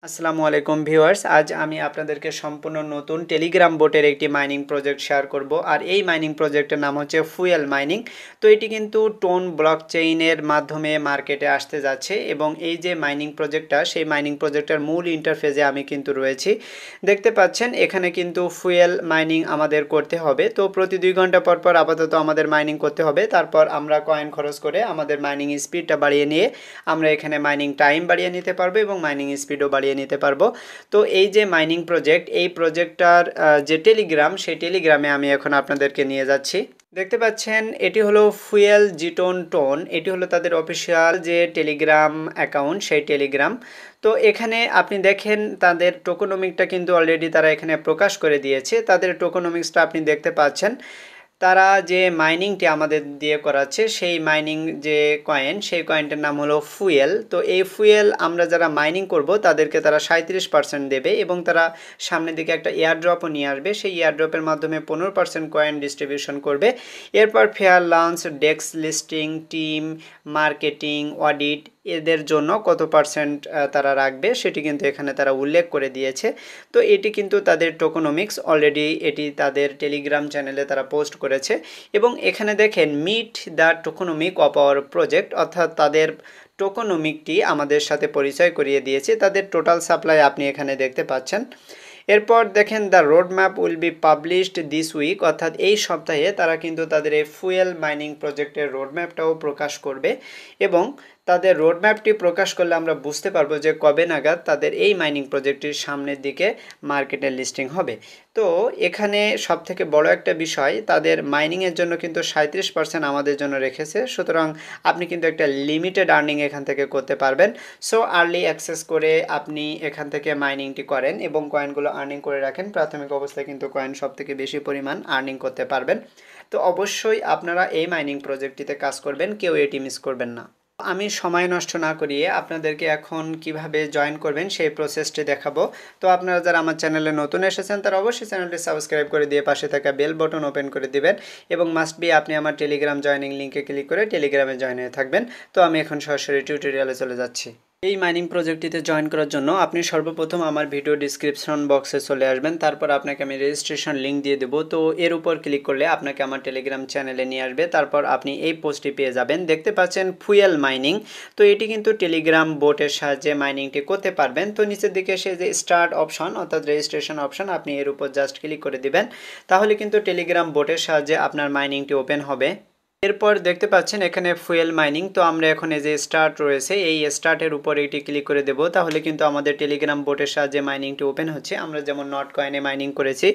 আসসালামু আলাইকুম ভিউয়ার্স, আজ আমি আপনাদেরকে সম্পূর্ণ নতুন টেলিগ্রাম বোটের একটি মাইনিং প্রজেক্ট শেয়ার করব। আর এই মাইনিং প্রজেক্টের নাম হচ্ছে ফুয়েল মাইনিং। তো এটি কিন্তু টোন ব্লকচেইনের মাধ্যমে মার্কেটে আসতে যাচ্ছে এবং এই যে মাইনিং প্রজেক্টটা, সেই মাইনিং প্রজেক্টের মূল ইন্টারফেসে আমি কিন্তু রয়েছি। দেখতে পাচ্ছেন এখানে কিন্তু ফুয়েল মাইনিং আমাদের করতে হবে। তো প্রতি 2 ঘন্টা পর পর আপাতত আমাদের মাইনিং করতে হবে। তারপর আমরা কয়েন খরচ করে আমাদের মাইনিং স্পিডটা বাড়িয়ে নিয়ে আমরা এখানে মাইনিং টাইম বাড়িয়ে নিতে পারবো এবং মাইনিং স্পিডও বাড়িয়ে নিতে পারবো। তো এই যে মাইনিং প্রজেক্ট, এই প্রজেক্টটার যে টেলিগ্রাম, সেই টেলিগ্রামে আমি এখন আপনাদেরকে নিয়ে যাচ্ছি। দেখতে পাচ্ছেন এটি হলো ফুয়েল জিটোন টোন, এটি হলো তাদের অফিসিয়াল যে টেলিগ্রাম অ্যাকাউন্ট, সেই টেলিগ্রাম। তো এখানে আপনি দেখেন তাদের টোকোনমিকটা কিন্তু অলরেডি তারা এখানে প্রকাশ করে দিয়েছে। তাদের টোকোনমিক্সটা আপনি দেখতে পাচ্ছেন। তারা যে মাইনিংটি আমাদের দিয়ে করাচ্ছে, সেই মাইনিং যে কয়েন, সেই কয়েনটার নাম হলো ফুয়েল। তো এই ফুয়েল আমরা যারা মাইনিং করব তাদেরকে তারা 37% দেবে এবং তারা সামনের দিকে একটা এয়ারড্রপও নিয়ে আসবে। সেই এয়ারড্রপের মাধ্যমে 15% কয়েন ডিস্ট্রিবিউশন করবে। এরপর fair launch, desk listing, team, marketing, audit এদের জন্য কত পার্সেন্ট তারা রাখবে সেটি কিন্তু এখানে তারা উল্লেখ করে দিয়েছে। তো এটি কিন্তু তাদের টোকোনমিক্স, অলরেডি এটি তাদের টেলিগ্রাম চ্যানেলে তারা পোস্ট করেছে। এবং এখানে দেখেন meet the tokenomic of our project, অর্থাৎ তাদের টোকোনমিকটি আমাদের সাথে পরিচয় করিয়ে দিয়েছে। তাদের টোটাল সাপ্লাই আপনি এখানে দেখতে পাচ্ছেন। এরপর দেখেন the road map will be published this week, অর্থাৎ এই সপ্তাহে তারা কিন্তু তাদের এই ফুয়েল মাইনিং প্রজেক্টের রোড ম্যাপটাও প্রকাশ করবে এবং তাদের রোড ম্যাপটি প্রকাশ করলে আমরা বুঝতে পারবো যে কবে নাগাদ তাদের এই মাইনিং প্রজেক্টটির সামনের দিকে মার্কেটে লিস্টিং হবে। তো এখানে সবথেকে বড় একটা বিষয়, তাদের মাইনিংয়ের জন্য কিন্তু 37% আমাদের জন্য রেখেছে। সুতরাং আপনি কিন্তু একটা লিমিটেড আর্নিং এখান থেকে করতে পারবেন। সো আর্লি অ্যাক্সেস করে আপনি এখান থেকে মাইনিংটি করেন এবং কয়েনগুলো আর্নিং করে রাখেন। প্রাথমিক অবস্থায় কিন্তু কয়েন সবথেকে বেশি পরিমাণ আর্নিং করতে পারবেন। তো অবশ্যই আপনারা এই মাইনিং প্রজেক্টটিতে কাজ করবেন, কেউ এটি মিস করবেন না। আমি সময় নষ্ট না করিয়ে আপনাদেরকে এখন কিভাবে জয়েন করবেন সেই প্রসেসটি দেখাবো। তো আপনারা যারা আমার চ্যানেলে নতুন এসেছেন তারা অবশ্যই চ্যানেলটি সাবস্ক্রাইব করে দিয়ে পাশে থাকা বেল বটন ওপেন করে দিবেন এবং মাস্ট বি আপনি আমার টেলিগ্রাম জয়েনিং লিঙ্কে ক্লিক করে টেলিগ্রামে জয়েন হয়ে থাকবেন। তো আমি এখন সরাসরি টিউটোরিয়ালে চলে যাচ্ছি। এই মাইনিং প্রজেক্টটিতে জয়েন করার জন্য আপনি সর্বপ্রথম আমার ভিডিও ডিসক্রিপশন বক্সে চলে আসবেন। তারপর আপনাকে আমি রেজিস্ট্রেশন লিঙ্ক দিয়ে দেবো। তো এর উপর ক্লিক করলে আপনাকে আমার টেলিগ্রাম চ্যানেলে নিয়ে আসবে। তারপর আপনি এই পোস্টটি পেয়ে যাবেন। দেখতে পাচ্ছেন ফুয়েল মাইনিং। তো এটি কিন্তু টেলিগ্রাম বোটের সাহায্যে মাইনিংটি করতে পারবেন। তো নিচের দিকে সে যে স্টার্ট অপশন অর্থাৎ রেজিস্ট্রেশন অপশন, আপনি এর উপর জাস্ট ক্লিক করে দিবেন। তাহলে কিন্তু টেলিগ্রাম বোটের সাহায্যে আপনার মাইনিংটি ওপেন হবে। এরপর দেখতে পাচ্ছেন এখানে ফুয়েল মাইনিং। তো আমরা এখন এই যে স্টার্ট রয়েছে, এই স্টার্টের উপর এটি ক্লিক করে দেব। তাহলে কিন্তু আমাদের টেলিগ্রাম বোটের সাহায্যে মাইনিংটি ওপেন হচ্ছে। আমরা যেমন নট কয়েনে মাইনিং করেছি,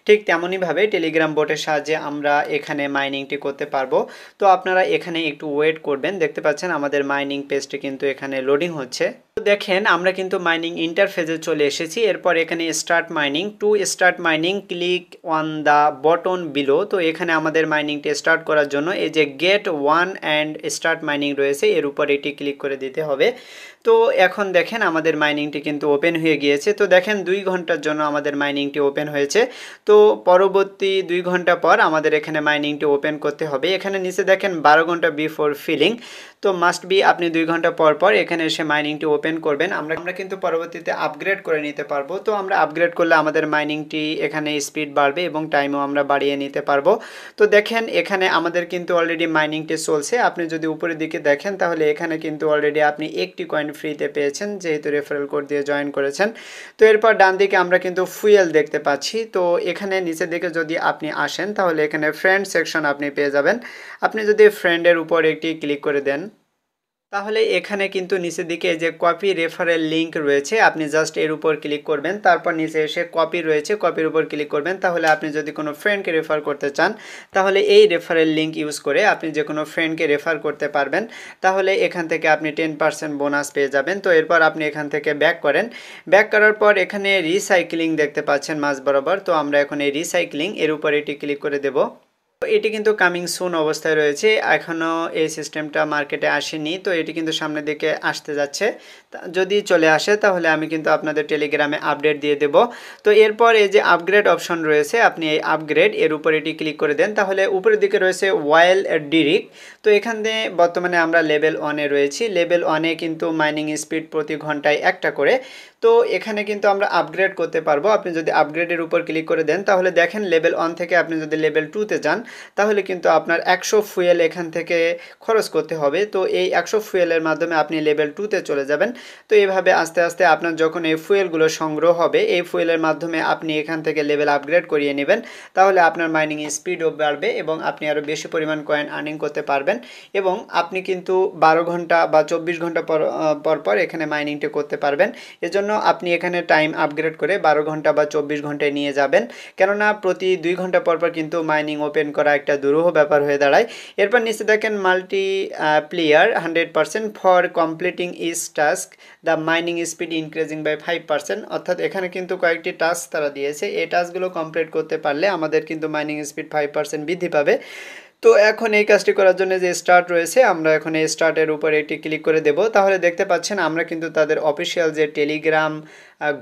ঠিক তেমনইভাবে টেলিগ্রাম বোটের সাহায্যে আমরা এখানে মাইনিংটি করতে পারবো। তো আপনারা এখানে একটু ওয়েট করবেন। দেখতে পাচ্ছেন আমাদের মাইনিং পেজটি কিন্তু এখানে লোডিং হচ্ছে। তো দেখেন আমরা কিন্তু মাইনিং ইন্টারফেসে চলে এসেছি। এরপর এখানে start mining, to start mining click on the button below. তো এখানে আমাদের মাইনিংটি স্টার্ট করার জন্য এই যে get one and start mining রয়েছে, এর উপর এটি ক্লিক করে দিতে হবে। তো এখন দেখেন আমাদের মাইনিংটি কিন্তু ওপেন হয়ে গিয়েছে। তো দেখেন 2 ঘন্টার জন্য আমাদের মাইনিংটি ওপেন হয়েছে। তো পরবর্তী 2 ঘন্টা পর আমাদের এখানে মাইনিংটি ওপেন করতে হবে। এখানে নিচে দেখেন 12 ঘন্টা বিফোর ফিলিং। তো মাস্ট বি আপনি 2 ঘন্টা পর পর এখানে এসে মাইনিংটি ওপেন করবেন। আমরা কিন্তু পরবর্তীতে আপগ্রেড করে নিতে পারবো। তো আমরা আপগ্রেড করলে আমাদের মাইনিংটি এখানে স্পিড বাড়বে এবং টাইমও আমরা বাড়িয়ে নিতে পারবো। তো দেখেন এখানে আমাদের কিন্তু অলরেডি মাইনিংটি চলছে। আপনি যদি উপরের দিকে দেখেন তাহলে এখানে কিন্তু অলরেডি আপনি একটি কয়েন ফ্রিতে পেয়েছেন, যেহেতু রেফারেল কোড দিয়ে জয়েন করেছেন। তো এরপর ডান দিকে আমরা কিন্তু ফুয়েল দেখতে পাচ্ছি। তো এখানে নিচের দিকে যদি আপনি আসেন তাহলে এখানে ফ্রেন্ড সেকশন আপনি পেয়ে যাবেন। আপনি যদি ফ্রেন্ডের উপর একটি ক্লিক করে দেন তাহলে এখানে কিন্তু নিচের দিকে যে কপি রেফারেল লিঙ্ক রয়েছে, আপনি জাস্ট এর উপর ক্লিক করবেন। তারপর নিচে এসে কপি রয়েছে, কপির উপর ক্লিক করবেন। তাহলে আপনি যদি কোনো ফ্রেন্ডকে রেফার করতে চান তাহলে এই রেফারেল লিঙ্ক ইউজ করে আপনি যে কোনো ফ্রেন্ডকে রেফার করতে পারবেন। তাহলে এখান থেকে আপনি 10% বোনাস পেয়ে যাবেন। তো এরপর আপনি এখান থেকে ব্যাক করেন। ব্যাক করার পর এখানে রিসাইক্লিং দেখতে পাচ্ছেন মাঝ বরাবর। তো আমরা এখন এই রিসাইক্লিং এর উপর এটি ক্লিক করে দেব। এটি কিন্তু কামিং সুন অবস্থায় রয়েছে, এখনও এই সিস্টেমটা মার্কেটে আসেনি। তো এটি কিন্তু সামনের দিকে আসতে যাচ্ছে। যদি চলে আসে তাহলে আমি কিন্তু আপনাদের টেলিগ্রামে আপডেট দিয়ে দেব। তো এরপর এই যে আপগ্রেড অপশন রয়েছে, আপনি এই আপগ্রেড এর উপর এটি ক্লিক করে দেন। তাহলে উপরের দিকে রয়েছে ওয়াইল ডিরিক। তো এখানে বর্তমানে আমরা লেভেল 1-এ রয়েছি। লেভেল 1-এ কিন্তু মাইনিং স্পিড প্রতি ঘন্টায় 1টা করে। তো এখানে কিন্তু আমরা আপগ্রেড করতে পারবো। আপনি যদি আপগ্রেডের উপর ক্লিক করে দেন তাহলে দেখেন লেভেল 1 থেকে আপনি যদি লেভেল 2-তে যান তাহলে কিন্তু আপনার 100 ফুয়েল এখান থেকে খরচ করতে হবে। তো এই 100 ফুয়েলের মাধ্যমে আপনি লেভেল 2-তে চলে যাবেন। তো এইভাবে আস্তে আস্তে আপনার যখন এই ফুয়েলগুলো সংগ্রহ হবে এই ফুয়েলের মাধ্যমে আপনি এখান থেকে লেভেল আপগ্রেড করিয়ে নেবেন, তাহলে আপনার মাইনিং স্পিডও বাড়বে এবং আপনি আরও বেশি পরিমাণ কয়েন আর্নিং করতে পারবেন। এবং আপনি কিন্তু 12 ঘন্টা বা 24 ঘন্টা পর এখানে মাইনিংটা করতে পারবেন। এজন্য আপনি এখানে টাইম আপগ্রেড করে 12 ঘন্টা বা 24 ঘন্টায় নিয়ে যাবেন, কেননা প্রতি 2 ঘন্টা পর কিন্তু মাইনিং ওপেন করা একটা দুরূহ ব্যাপার হয়ে দাঁড়ায়। এরপর নিচে দেখেন multiplayer 100% for completing each task the mining speed increasing by 5%, অর্থাৎ এখানে কিন্তু কয়েকটি টাস্ক তারা দিয়েছে। এই টাস্কগুলো কমপ্লিট করতে পারলে আমাদের কিন্তু মাইনিং স্পিড 5% বৃদ্ধি পাবে। তো এখন এই কাজটি করার জন্য যে স্টার্ট রয়েছে আমরা এখন এই স্টার্টের উপরে এটি ক্লিক করে দেব। তাহলে দেখতে পাচ্ছেন আমরা কিন্তু তাদের অফিসিয়াল যে টেলিগ্রাম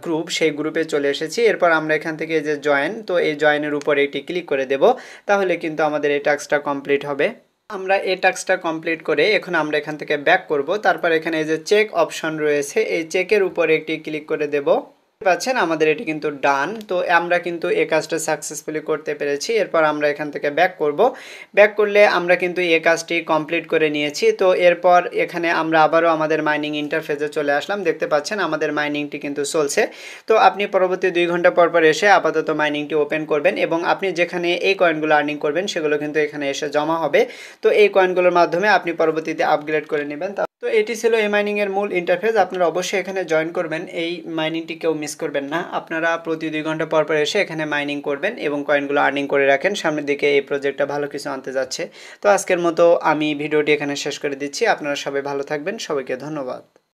গ্রুপ সেই গ্রুপে চলে এসেছি। এরপর আমরা এখান থেকে যে জয়েন, তো এই জয়েনের উপরে এটি ক্লিক করে দেব, তাহলে কিন্তু আমাদের এই টাস্কটা কমপ্লিট হবে। আমরা এই টাস্কটা কমপ্লিট করে এখন আমরা এখান থেকে ব্যাক করব। তারপর এখানে এই যে চেক অপশন রয়েছে এই চেকের উপরে একটি ক্লিক করে দেব। পাচ্ছেন আমাদের এটি কিন্তু ডান। তো আমরা কিন্তু এই কাজটা সাকসেসফুলি করতে পেরেছি। এরপর আমরা এখান থেকে ব্যাক করব। ব্যাক করলে আমরা কিন্তু এই কাজটি কমপ্লিট করে নিয়েছি। তো এরপর এখানে আমরা আবারও আমাদের মাইনিং ইন্টারফেসে চলে আসলাম। দেখতে পাচ্ছেন আমাদের মাইনিংটি কিন্তু চলছে। তো আপনি পরবর্তী 2 ঘন্টা পর এসে আপাতত মাইনিংটি ওপেন করবেন এবং আপনি যেখানে এই কয়েনগুলো আর্নিং করবেন সেগুলো কিন্তু এখানে এসে জমা হবে। তো এই কয়েনগুলোর মাধ্যমে আপনি পরবর্তীতে আপগ্রেড করে নেবেন। তো এটি ছিল এই মাইনিংয়ের মূল ইন্টারফেস। আপনারা অবশ্যই এখানে জয়েন করবেন, এই মাইনিংটি কেউ মিস করবেন না। আপনারা প্রতি 2 ঘন্টা পর এসে এখানে মাইনিং করবেন এবং কয়েনগুলো আর্নিং করে রাখেন। সামনের দিকে এই প্রজেক্টটা ভালো কিছু আনতে যাচ্ছে। তো আজকের মতো আমি ভিডিওটি এখানে শেষ করে দিচ্ছি। আপনারা সবাই ভালো থাকবেন। সবাইকে ধন্যবাদ।